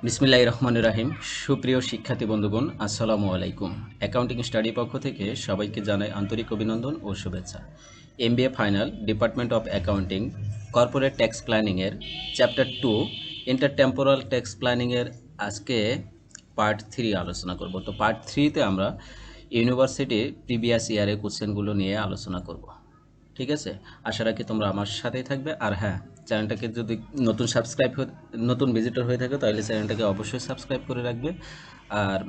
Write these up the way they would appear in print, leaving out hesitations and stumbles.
বিসমিল্লাহির রহমানির রহিম। সুপ্রিয় শিক্ষার্থী বন্ধুগণ, আসসালামু আলাইকুম। অ্যাকাউন্টিং স্টাডি পক্ষ থেকে সবাইকে জানাই আন্তরিক অভিনন্দন ও শুভেচ্ছা। MBA final, department of accounting, corporate tax প্ল্যানিংয়ের চ্যাপ্টার 2 ইন্টারটেম্পোরাল ট্যাক্স প্ল্যানিংয়ের আজকে পার্ট 3 আলোচনা করব। তো পার্ট 3তে আমরা ইউনিভার্সিটির প্রিভিয়াস ইয়ারের কোশ্চেনগুলো নিয়ে আলোচনা করব। ঠিক আছে, আশা রাখি তোমরা আমার সাথেই থাকবে। আর হ্যাঁ, চ্যানেলটাকে যদি নতুন ভিজিটর হয়ে থাকে তাহলে চ্যানেলটাকে অবশ্যই সাবস্ক্রাইব করে রাখবে আর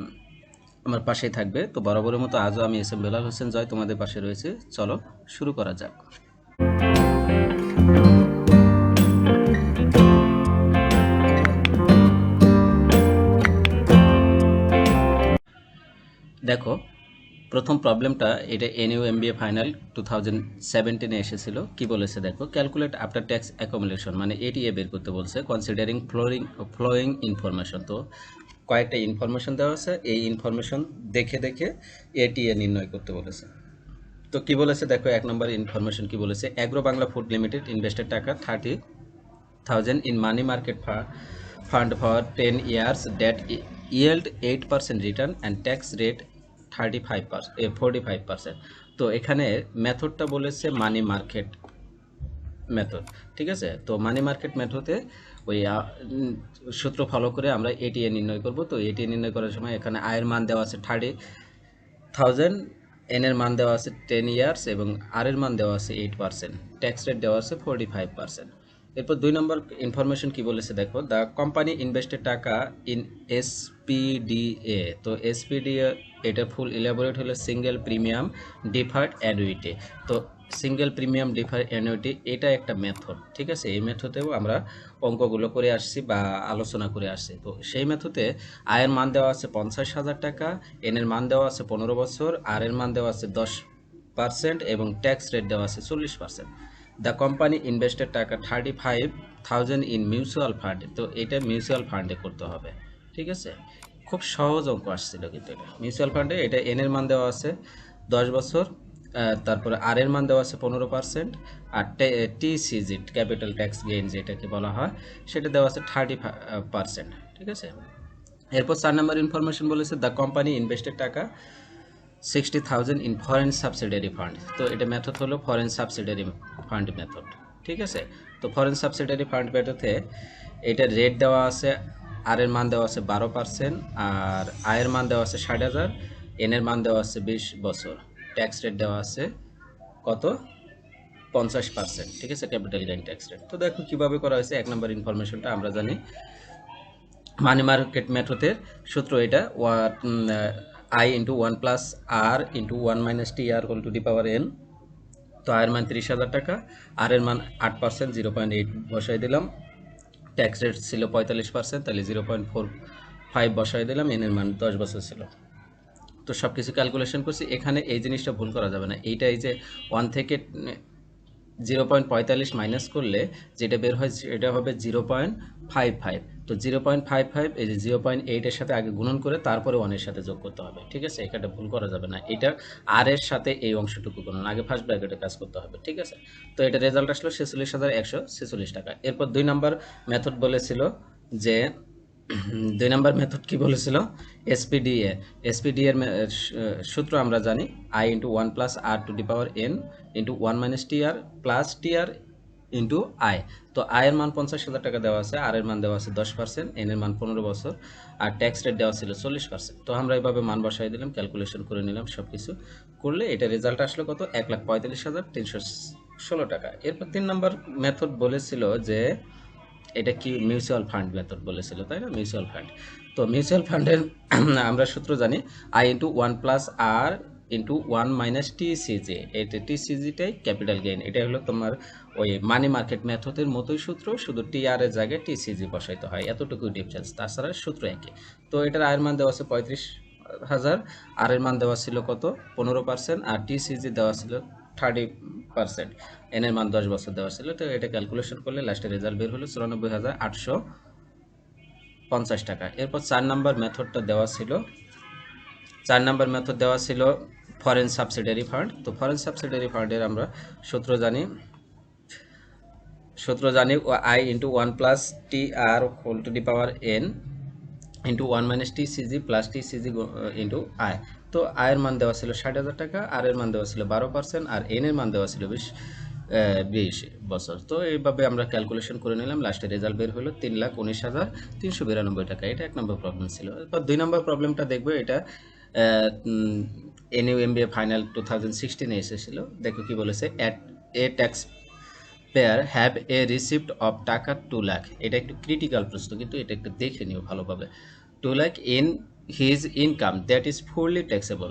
আমার পাশেই থাকবে। তো বরাবরের মতো আজও আমি এস এম বেলাল হোসেন জয় তোমাদের পাশে রয়েছে। চলো শুরু করা যাক। দেখো, প্রথম প্রবলেমটা এটা এনইউ এমবিএ ফাইনাল 2017-এ এসেছিল। কি বলেছে দেখো, ক্যালকুলেট আফটার ট্যাক্স অ্যাকোমোডেশন, মানে এটিএ বের করতে বলছে, কনসিডারিং ফ্লোয়িং ইনফরমেশন। তো কয়েকটা ইনফরমেশন দেওয়া আছে, এই ইনফরমেশন দেখে দেখে এটিএ নির্ণয় করতে বলেছে। তো কি বলেছে দেখো, 1 নম্বর ইনফরমেশন কি বলেছে, agro Bangla food limited invested টাকা 30,000 in money market fund for 10 years that yield 8% return and tax rate 45%. তো এখানে মেথডটা বলেছে মানি মার্কেট মেথড। ঠিক আছে, তো মানি মার্কেট মেথডে ওই সূত্র ফলো করে আমরা এটিএ নির্ণয় করব। তো এটিএ নির্ণয় করার সময় এখানে আয়ের মান দেওয়া আছে 30,000, এন এর মান দেওয়া আছে 10 ইয়ার্স এবং আর এর মান দেওয়া আছে 8%, ট্যাক্স রেট দেওয়া আছে 45%। এরপর 2 নম্বর ইনফরমেশন কি বলেছে দেখো, দ্য কোম্পানি ইনভেস্টেড টাকা ইন এসপিডিএ। তো এসপিডিএ এটা ফুল ইলাবোরেট হলো সিঙ্গেল প্রিমিয়াম ডিফার্ড অ্যানুইটি। তো সিঙ্গেল প্রিমিয়াম ডিফার্ড অ্যানুইটি এটা একটা মেথড। ঠিক আছে, এই মেথডেও আমরা অঙ্কগুলো করে আসছি বা আলোচনা করে আসছি। তো সেই মেথডে আয়ের মান দেওয়া আছে 50,000 টাকা, এন এর মান দেওয়া আছে 15 বছর, আর এর মান দেওয়া আছে 10% এবং ট্যাক্স রেট দেওয়া আছে 40%। দ্য কোম্পানি ইনভেস্টেড টাকা 35,000 ইন মিউচুয়াল ফান্ড। তো এটা মিউচুয়াল ফান্ডে করতে হবে। ঠিক আছে, খুব সহজ অঙ্ক আসছিল কিন্তু এটা মিউচুয়াল ফান্ডে। এটা এন এর মান দেওয়া আছে 10 বছর, তারপরে আর এর মান দেওয়া আছে 15%, আর টিসিজি ক্যাপিটাল ট্যাক্স গেইন যেটাকে বলা হয় সেটা দেওয়া আছে 30%। ঠিক আছে, এরপর 4 নম্বর ইনফরমেশন বলেছে দ্য কোম্পানি ইনভেস্টেড টাকা 60,000 ইন ফরেন সাবসিডারি ফান্ড। তো এটা মেথড হলো ফরেন সাবসিডারি ফান্ড মেথড। ঠিক আছে, তো ফরেন সাবসিডারি ফান্ড মেথডে এটা রেট দেওয়া আছে, আর এর মান দেওয়া আছে 12%, আর আয়ের মান দেওয়া আছে 60,000, এন এর মান দেওয়া আছে 20 বছর, ট্যাক্স রেট দেওয়া আছে কত, 50%। ঠিক আছে, ক্যাপিটাল গেইন ট্যাক্স রেট। তো দেখো কিভাবে করা হয়েছে। 1 নম্বর ইনফরমেশনটা আমরা জানি মানি মার্কেট মেথডের সূত্র এটা, আই ইন্টু 1+r/1 - tr^n। তো আয়ের মান 30,000 টাকা, আর এর মান 8%, 0.8 বসাই দিলাম, ট্যাক্স রেট ছিল 45%, তাহলে 0.45 বসাই দিলাম, এন এর মান 10 বছর ছিল। তো সব কিছু ক্যালকুলেশন করছি। এখানে এই জিনিসটা ভুল করা যাবে না, এইটা এই যে 1 থেকে 0.45 মাইনাস করলে যেটা বের হয় সেটা হবে 0.55। তো 0.55 এই যে 0.8 এর সাথে আগে গুণন করে তারপরে 1 এর সাথে যোগ করতে হবে। ঠিক আছে, এখানটা ভুল করা যাবে না, এটা আর এর সাথে এই অংশটুকু গুণন, আগে ফার্স্ট ব্র্যাকেটে কাজ করতে হবে। ঠিক আছে, তো এটা রেজাল্ট আসলো 46,146 টাকা। এরপর 2 নম্বর মেথড বলেছিল যে 2 নম্বর মেথড কি বলেছিল, এসপিডিএ। এসপিডিএর সূত্র আমরা জানি I into 1+r^n into 1 - tr+tr into I. তো আয়ের মান 50,000 টাকা দেওয়া আছে, আর এর মান দেওয়া আছে 10%, এন এর মান 15 বছর, আর ট্যাক্স রেট দেওয়া ছিল 40%। তো আমরা এইভাবে মান বসাই দিলাম, ক্যালকুলেশন করে নিলাম, সব কিছু করলে এটা রেজাল্ট আসলো কত, 1,45,316 টাকা। এরপর 3 নম্বর মেথড বলেছিল যে এটা কি মিউচুয়াল ফান্ড মেথড বলেছিল, তাই না, মিউচুয়াল ফান্ড। তো মিউচুয়াল ফান্ডের আমরা সূত্র জানি I into 1+r into 1 - tcg। এটা টিসিজিটাই ক্যাপিটাল গেইন। এটা হলো তোমার ওই মানি মার্কেট মেথডের মতোই সূত্র, শুধু টিআর এর জায়গায় টিসিজি বসাইতে হয়, এতটুকু ডিফারেন্স, তাছাড়া সূত্র একই। তো এটার আয়ের মান দেওয়া আছে 35,000, আর এর মান দেওয়া ছিল কত, 15%, আর টিসিজি দেওয়া ছিল 30%, এন এর মান 10 বছর দেওয়া ছিল। তো এটা ক্যালকুলেশন করলে লাস্টের রেজাল্ট বের হলো 94,850 টাকা। এরপর 4 নম্বর মেথডটা দেওয়া ছিল, 4 নম্বর মেথড দেওয়া ছিল ফরেন সাবসিডারি ফান্ড। তো ফরেন সাবসিডারি ফান্ডের আমরা সূত্র জানি I into 1+tr^n into 1 minus T CG plus T CG into আয়। তো আয়ের মান দেওয়া ছিল 60,000 টাকা, আর এর মান দেওয়া ছিল 12%, আর এন এর মান দেওয়া ছিল 20 বছর। তো এইভাবে আমরা ক্যালকুলেশন করে নিলাম, লাস্টে রেজাল্ট বের হলো 3,19,392 টাকা। এটা 1 নম্বর প্রবলেম ছিল। এরপর 2 নম্বর প্রবলেমটা দেখবো। এটা এনইউ এমবিএ ফাইনাল 2016 এসেছিল। দেখো কি বলেছে, at a tax payer have a receipt of টাকা 2 লাখ। এটা একটু ক্রিটিক্যাল প্রশ্ন, কিন্তু এটা একটু দেখে নিও ভালোভাবে। 2 lakh in his income that is fully taxable.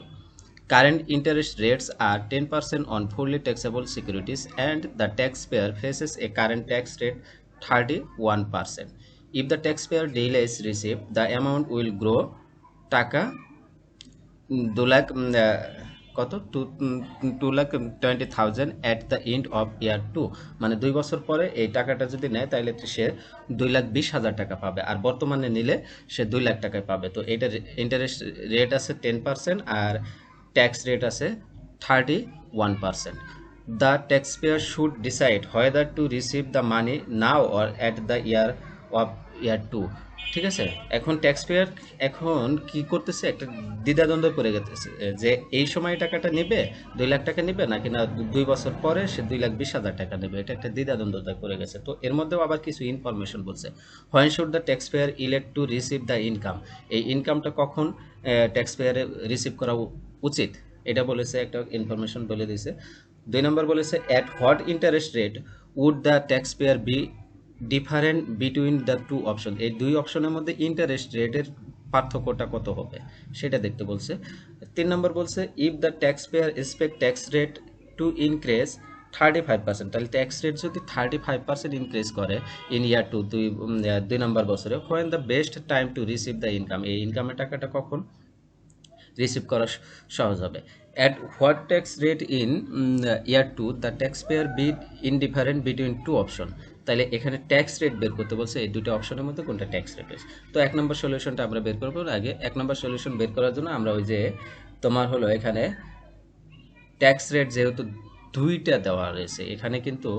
Current interest rates are 10% on fully taxable securities, and the taxpayer faces a current tax rate 31%. If the taxpayer delays receipt, the amount will grow টাকা 2 লাখ কত 2,20,000 at the end of year 2। মানে 2 বছর পরে এই টাকাটা যদি নেয় তাহলে সে 2,20,000 টাকা পাবে, আর বর্তমানে নিলে সে 2 লাখ টাকায় পাবে। তো এটার ইন্টারেস্ট রেট আছে 10%, আর ট্যাক্স রেট আছে 31%। The taxpayer should decide whether to receive the money now or at the year 2। ঠিক আছে, এখন ট্যাক্সপেয়ার এখন কি করতেছে, একটা দ্বিধাদ্বন্দ্বে পড়ে গেছে যে এই সময় টাকাটা নেবে, 2 লাখ টাকা নেবে, নাকি না 2 বছর পরে সে 2,20,000 টাকা নেবে। এটা একটা দ্বিধাদ্বন্দ্বতা পড়ে গেছে। তো এর মধ্যেও আবার কিছু ইনফরমেশন বলছে। When should the taxpayer elect two receive the income. এই ইনকামটা কখন ট্যাক্সপেয়ারে রিসিভ করা উচিত, এটা বলেছে, একটা ইনফরমেশন বলে দিয়েছে। 2 নম্বর বলেছে, at what interest rate would the taxpayer be different between the two option. এই দুই অপশনের মধ্যে ইন্টারেস্ট রেটের পার্থক্যটা কত হবে সেটা দেখতে বলছে। 3 নম্বর বলছে, if the tax pair expect tax rate to increase 35%, তাহলে ট্যাক্স রেট যদি 35% ইনক্রিজ করে ইন ইয়ার 2, 2 নম্বর বছরে, when the best time to receive the income, এই ইনকামের টাকাটা কখন রিসিভ করা সহজ হবে। At what tax rate in year 2 the tax payer be indifferent between two option. তাহলে এখানে ট্যাক্স রেট বের করতে বলছে, এই দুটো অপশনের মধ্যে কোনটা ট্যাক্স রেট হয়েছে। তো 1 নম্বর সলিউশনটা আমরা বের করবো। আগে 1 নম্বর সলিউশন বের করার জন্য আমরা ওই যে তোমার হলো এখানে ট্যাক্স রেট যেহেতু দুইটা দেওয়া রয়েছে, এখানে কিন্তু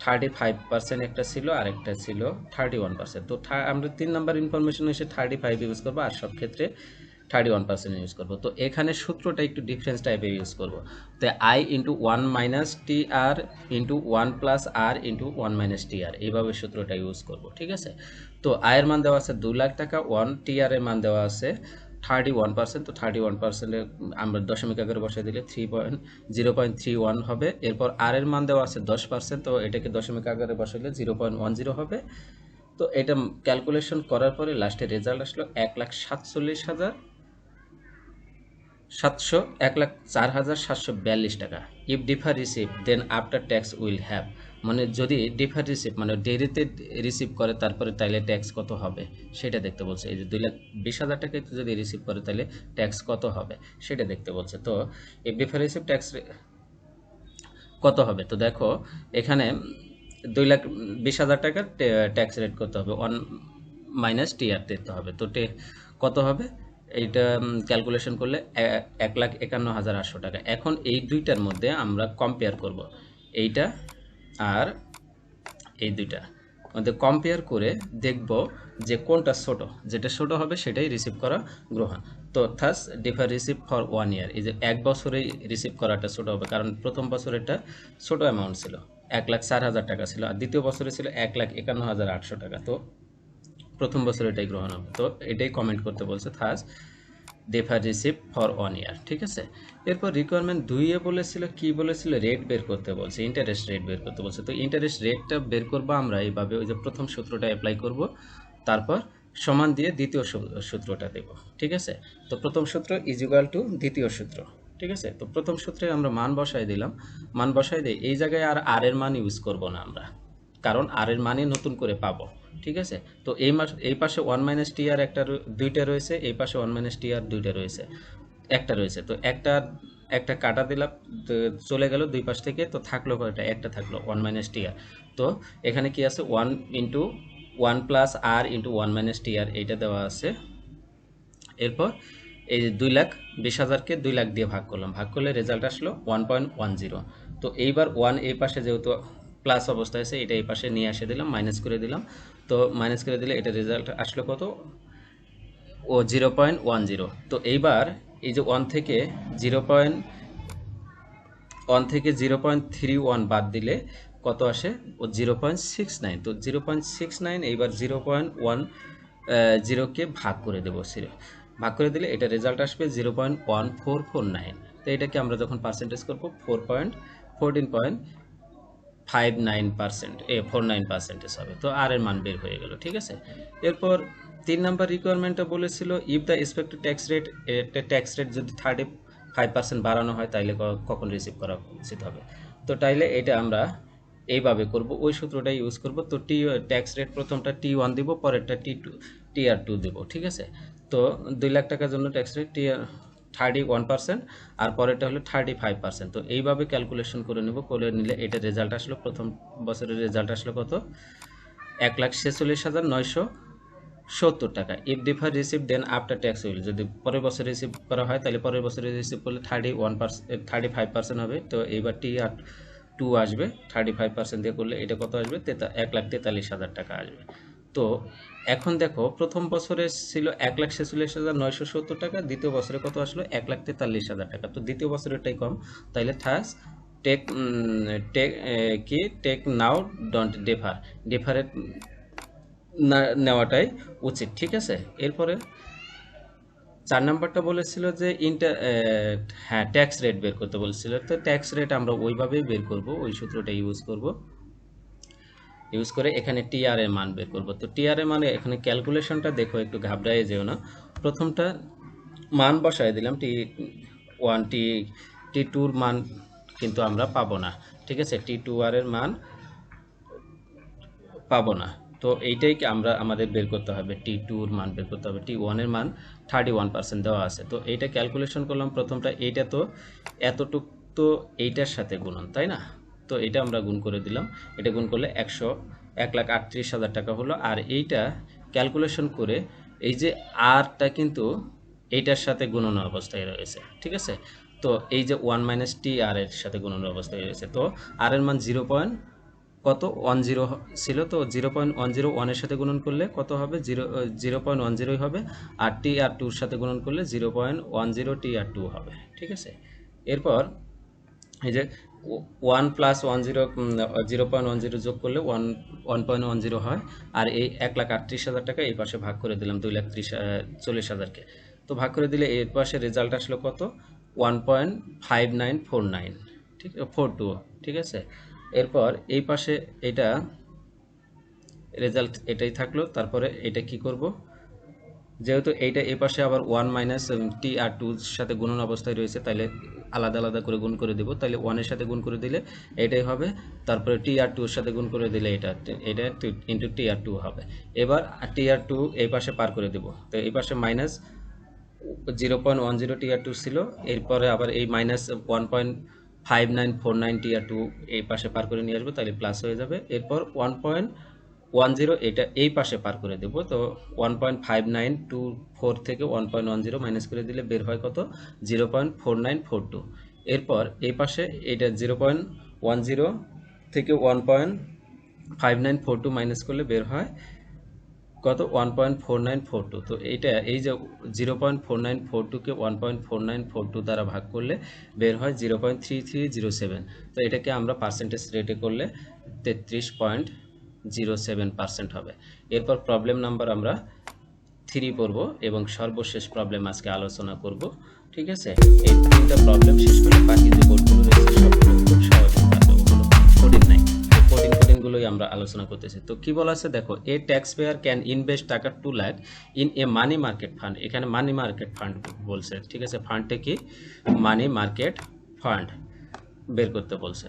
35% একটা ছিল আর একটা ছিল 31%। তো আমরা 3 নম্বর ইনফরমেশন এসে 35 ইউজ করবো, আর সব ক্ষেত্রে 31% ইউজ করবো। তো এখানে সূত্রটা একটু ডিফারেন্স টাইপে ইউজ করবো। তো I into 1 minus T R into 1 plus r into 1 minus T r, এইভাবে সূত্রটা ইউজ করবো। ঠিক আছে, তো আয়ের মান দেওয়া আছে 2 লাখ টাকা, 1 টি আর এর মান দেওয়া আছে 31%। তো 31% আমরা দশমিক আকারে বসাই দিলে 0.31 হবে। এরপর আর এর মান দেওয়া আছে 10%, তো এটাকে দশমিক আকারে বসাইলে 0.10 হবে। তো এটা ক্যালকুলেশন করার পরে লাস্টে রেজাল্ট আসলো 1,04,742 টাকা। If defer receive then after tax will have, মানে যদি ডিফার রিসিভ মানে দেরিতে রিসিভ করে তারপরে তাইলে ট্যাক্স কত হবে সেটা দেখতে বলছে। এই যে 2,20,000 টাকা যদি রিসিভ করে তাহলে ট্যাক্স কত হবে সেটা দেখতে বলছে। তো ইফ ডিফার রিসিভ ট্যাক্স কত হবে, তো দেখো এখানে 2,20,000 টাকার ট্যাক্স রেট করতে হবে, 1 মাইনাস টিআর দিতে হবে। তো কত হবে এইটা ক্যালকুলেশন করলে 1,51,800 টাকা। এখন এই দুইটার মধ্যে আমরা কম্পেয়ার করব, এইটা আর এই দুইটা মধ্যে কম্পেয়ার করে দেখব যে কোনটা ছোট, যেটা ছোট হবে সেটাই রিসিভ করা গ্রহণ। তো থাস ডিফার রিসিভ ফর 1 ইয়ার, এই যে 1 বছরেই রিসিভ করাটা ছোট হবে, কারণ প্রথম বছরেরটা ছোট অ্যামাউন্ট ছিল 1,04,000 টাকা ছিল, আর দ্বিতীয় বছরে ছিল 1,51,800 টাকা। তো প্রথম বছর এটাই গ্রহণ হবে। তো এটাই কমেন্ট করতে বলছে, থাস ডিফার রিসিভ ফর 1 ইয়ার। ঠিক আছে, এরপর রিকোয়ারমেন্ট 2 বলেছিল, কি বলেছিল, রেট বের করতে বলছে, ইন্টারেস্ট রেট বের করতে বলছে। তো ইন্টারেস্ট রেটটা বের করবো আমরা এইভাবে, ওই যে প্রথম সূত্রটা অ্যাপ্লাই করব, তারপর সমান দিয়ে দ্বিতীয় সূত্রটা দেব। ঠিক আছে, তো প্রথম সূত্র ইজ ইকুয়াল টু দ্বিতীয় সূত্র। ঠিক আছে, তো প্রথম সূত্রে আমরা মান বসাই দিলাম, মান বসাই দিই, এই জায়গায় আর এর মান ইউজ করব না আমরা, কারণ আর এর মানই নতুন করে পাবো। ঠিক আছে, তো এই পাশে 1 মাইনাস টি আর দুইটা রয়েছে, এই পাশে 1 মাইনাস টি আর দুইটা রয়েছে, একটা রয়েছে। তো একটা কাটা দিলাম, চলে গেল দুই পাশ থেকে, তো থাকলো কয়টা, একটা থাকলো 1 মাইনাস টি আর। তো এখানে কি আছে, 1 into 1 plus r into 1 minus টি আর, এইটা দেওয়া আছে। এরপর এই 2,20,000কে 2 লাখ দিয়ে ভাগ করলাম, ভাগ করলে রেজাল্ট আসলো 1.10। তো এইবার 1 এই পাশে যেহেতু প্লাস অবস্থায় আছে, এটা এই পাশে নিয়ে এসে দিলাম, মাইনাস করে দিলাম। তো মাইনাস করে দিলে এটা রেজাল্ট আসলো কত, ও 0.10। তো এইবার এই যে 1 থেকে 0.1 বাদ দিলে কত আসে? ও 0.69। তো 0.69 এইবার 0.10 কে ভাগ করে দেবো, ভাগ করে দিলে এটা রেজাল্ট আসবে 0.1449। তো এটাকে আমরা যখন পার্সেন্টেজ করবো 49% হবে। তো আর এর মান বের হয়ে গেল, ঠিক আছে। এরপর 3 নাম্বার রিকোয়ারমেন্টটা বলেছিল if the expected tax rate যদি 35% বাড়ানো হয় তাইলে কখন রিসিভ করা উচিত হবে। তো তাইলে এটা আমরা এইভাবে করব, ওই সূত্রটা ইউজ করব। তো ট্যাক্স রেট প্রথমটা T1 দিব, পরেরটা TR2 দেব, ঠিক আছে। তো 2 লাখ টাকার জন্য ট্যাক্স রেট 31%, আর পরেরটা হলো 35%। তো এইভাবে ক্যালকুলেশন করে নেব, করে নিলে এটা রেজাল্ট আসলো, প্রথম বছরের রেজাল্ট আসলো কত? 1,46,970 টাকা। If defer receive then after tax will, যদি পরের বছর রিসিভ করা হয় তাহলে পরের বছরে রিসিভ করলে 35% হবে। তো এইবার TR2 আসবে, 35% দিয়ে করলে এটা কত আসবে? 1,43,000 টাকা আসবে। তো এখন দেখো, প্রথম বছরে ছিল 1,46,970 টাকা, দ্বিতীয় বছরে কত আসলো? 1,43,000 টাকা। তো দ্বিতীয় বছরেরটাই কম, তাইলে টেক টেক নাও, ডোন্ট ডেফারে নেওয়াটাই উচিত, ঠিক আছে। এরপরে 4 নাম্বারটা বলেছিল যে হ্যাঁ, ট্যাক্স রেট বের করতে বলেছিল। তো ট্যাক্স রেট আমরা ওইভাবেই বের করব, ওই সূত্রটা ইউজ করে এখানে টিআর এর মান বের করব। তো টিআর এর মানে এখানে ক্যালকুলেশনটা দেখো, একটু ঘাবড়ায় যেও না। প্রথমটা মান বসায় দিলাম, T1 T2 মান কিন্তু আমরা পাবো না, ঠিক আছে। T2 এর মান পাবো না। তো এইটাই আমাদের বের করতে হবে, T2 মান বের করতে হবে। T1 এর মান 31% দেওয়া আছে। তো এইটা ক্যালকুলেশন করলাম, প্রথমটা এইটা তো এতটুক, তো এইটার সাথে গুণন, তাই না? তো এটা আমরা গুণ করে দিলাম, এটা গুণ করলে 1,38,000 টাকা হলো। আর এইটা ক্যালকুলেশন করে এই যে আরটা কিন্তু এইটার সাথে গুণন অবস্থায় রয়েছে, ঠিক আছে। তো এই যে 1 - TR এর সাথে গুণন অবস্থায় রয়েছে। তো আর এর মান 0.10 ছিল। তো 0.101 এর সাথে গুণন করলে কত হবে? 0.10 হবে। আর TR2 এর সাথে গুণন করলে 0.10 TR2 হবে, ঠিক আছে। এরপর এই যে 1 + 0.10 যোগ করলে 1.10 হয়। আর এই 1,38,000 টাকা এই পাশে ভাগ করে দিলাম 2,40,000-কে। তো ভাগ করে দিলে এর পাশে রেজাল্ট আসলো কত? 1.5949, ঠিক 42, ঠিক আছে। এরপর এই পাশে এটা রেজাল্ট এটাই থাকলো। তারপরে এটা কি করব? যেহেতু এইটা এই পাশে আবার 1 - TR2 এর সাথে গুণন অবস্থায় রয়েছে, তাহলে আলাদা আলাদা করে গুণ করে দেব। তাহলে 1 এর সাথে গুণ করে দিলে এটাই হবে, তারপরে TR2 এর সাথে গুণ করে দিলে এটা ইন্টু TR2 হবে। এবার TR2 এই পাশে পার করে দেব। তো এই পাশে মাইনাস 0.10 TR2 ছিল, এরপরে আবার এই -1.5949 TR2 এই পাশে পার করে নিয়ে আসবো, তাহলে প্লাস হয়ে যাবে। এরপর 1.10 এটা এই পাশে পার করে দেব। তো 1.5924 থেকে 1.10 মাইনাস করে দিলে বের হয় কত? 0.4942। এরপর এই পাশে এটা 0.10 থেকে 1.5942 মাইনাস করলে বের হয় কত? 1.4942। তো এইটা এই যে 0.4942কে 1.4942 দ্বারা ভাগ করলে বের হয় 0.3307। তো এটাকে আমরা পার্সেন্টেজ রেটে করলে 33.07% হবে। এরপর প্রবলেম নাম্বার আমরা 3 পড়ব এবং সর্বশেষ প্রবলেম আজকে আলোচনা করব, ঠিক আছে। এই 3টা প্রবলেম শেষ করে বাকি যে বোর্ডগুলো রয়েছে সবগুলো খুব সহজে পাবে, ওগুলো কঠিন নাই। কঠিনগুলোই আমরা আলোচনা করতেছি। তো কি বলা আছে দেখো, এ ট্যাক্স পেয়ার ক্যান ইনভেস্ট টাকা 2 lakh in a money market fund. এখানে মানি মার্কেট ফান্ড বলছে, ঠিক আছে। ফান্ডটা কি? মানি মার্কেট ফান্ড বের করতে বলছে।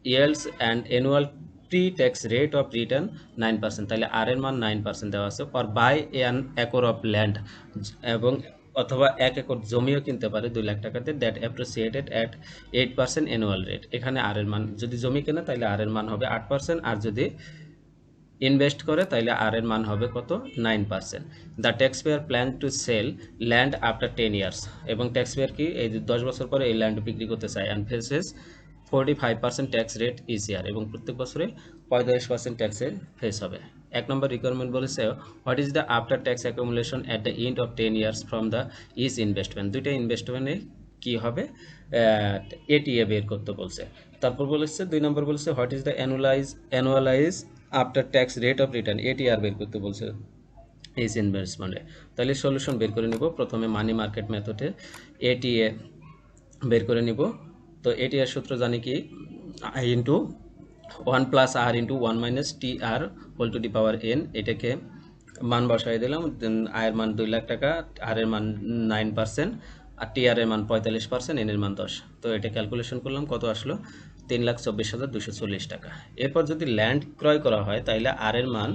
yields and annual pre-tax rate of return 9%, তাহলে আর এর মান 9% দেওয়া আছে। or buy an acre of land, এবং অথবা 1 একর জমিও কিনতে পারে 2 লাখ টাকাতে, that appreciated at 8% annual rate. এখানে আর এর মান, যদি জমি কেনে তাহলে আর এর মান হবে 8%, আর যদি ইনভেস্ট করে তাহলে আর এর মান হবে কত? 9%। The tax payer plan to sell land after 10 years, এবং ট্যাক্স পেয়ার কি এই 10 বছর পরে এই ল্যান্ড বিক্রি করতে চায়। And faces 45% tax rate each year, এবং প্রত্যেক বছরে 45% ট্যাক্সের ফেস হবে। এক নম্বর রিকোয়ারমেন্ট বলেছে what is the after tax accumulation at the end of 10 years from the is investment, দুইটা ইনভেস্টমেন্টে কি হবে এটিএ বের করতে বলছে। তারপর বলেছে 2 নম্বর বলেছে what is the annualise after tax rate of return, ATR বের করতে বলছে এই ইনভেস্টমেন্টে। তাহলে সলিউশন বের করে নিব। প্রথমে মানি মার্কেট মেথডে এটিএ বের করে নিব। তো এটিআর সূত্র জানি কি I into 1 plus r into 1 minus T r whole to the power n, এটাকে মান বসাই দিলাম। আয়ের মান 2 লাখ টাকা, আর এর মান 9%, আর টি আর এর মান 45%, এন এর মান 10। তো এটা ক্যালকুলেশন করলাম, কত আসলো 3,24,240 টাকা। এরপর যদি ল্যান্ড ক্রয় করা হয় তাহলে আর এর মান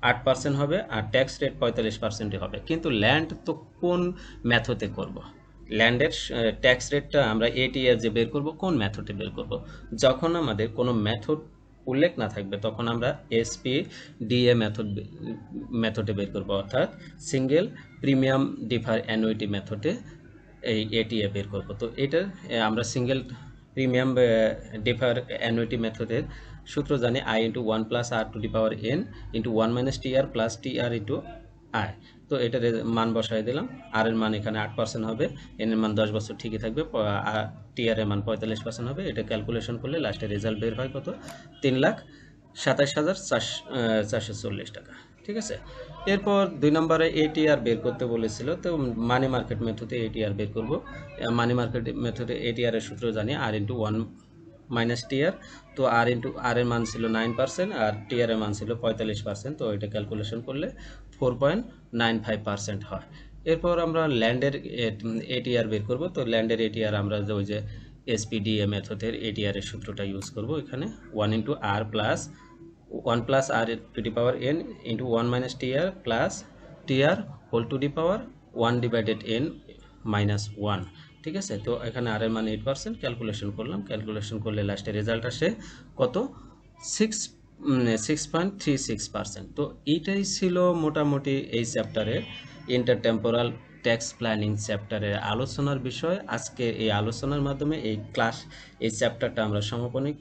8% হবে, আর ট্যাক্স রেট 45% হবে। কিন্তু ল্যান্ড তো কোন মেথডে করব, ল্যান্ডের ট্যাক্স রেটটা আমরা এটিআর যে বের করব কোন মেথডে বের করব, যখন আমাদের কোনো মেথড উল্লেখ না থাকবে তখন আমরা এসপি ডিএ মেথডে বের করব, অর্থাৎ সিঙ্গেল প্রিমিয়াম ডিফার অ্যানুইটি মেথডে এই এটিএ বের করব। তো এটা আমরা সিঙ্গেল প্রিমিয়াম ডিফার অ্যানুইটি মেথডের সূত্র জানি I into 1 plus R to the power N into 1 minus T R plus T R into I. তো এটার মান বসাই দিলাম, আর এর মান এখানে 8% হবে, এন এর মান 10 বছর ঠিকই থাকবে, টি আর এর মান 45% হবে। এটা ক্যালকুলেশন করলে লাস্টে রেজাল্ট বের হয় কত 3,27,440 টাকা। ঠিক আছে। এরপর 2 নম্বরে এটিআর বের করতে বলেছিল, তো মানি মার্কেট মেথডে এটিআর বের করব। মানি মার্কেট মেথডে এটিআর এর সূত্র জানি আর ইন্টু 1 মাইনাস টিআর। তো আর ইন্টু আর এর মান ছিল 9% আর টিআর এর মান ছিল 45%, তো এটা ক্যালকুলেশন করলে 4.95% হয়। এরপর আমরা ল্যান্ডের এটিআর বের করব। তো ল্যান্ডের এটিআর আমরা ওই যে এসপিডিএ মেথডের এটিআর এর সূত্রটা ইউজ করব। এখানে 1 into R plus 1 plus R to the power N into 1 minus TR plus TR whole to the power 1 divided N minus 1। ঠিক আছে। তো এখানে আর এর মান 8%, ক্যালকুলেশন করলাম, ক্যালকুলেশন করলে লাস্টে রেজাল্ট আসে কত 6.36%। তো এইটাই ছিল মোটামুটি এই চ্যাপ্টারের ইন্টারটেম্পোরাল ট্যাক্স প্ল্যানিং চ্যাপ্টারের আলোচনার বিষয়। আজকে এই আলোচনার মাধ্যমে এই চ্যাপ্টারটা আমরা সমাপনী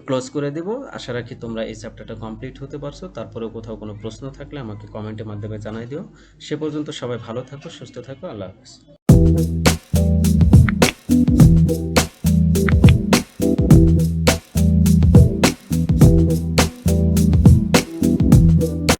ক্লোজ করে দেব। আশা রাখি তোমরা এই চ্যাপ্টারটা কমপ্লিট হতে পারছো। তারপরেও কোথাও কোনো প্রশ্ন থাকলে আমাকে কমেন্টের মাধ্যমে জানাই দিও। সে পর্যন্ত সবাই ভালো থাকো, সুস্থ থাকো, আল্লাহ হাফেজ।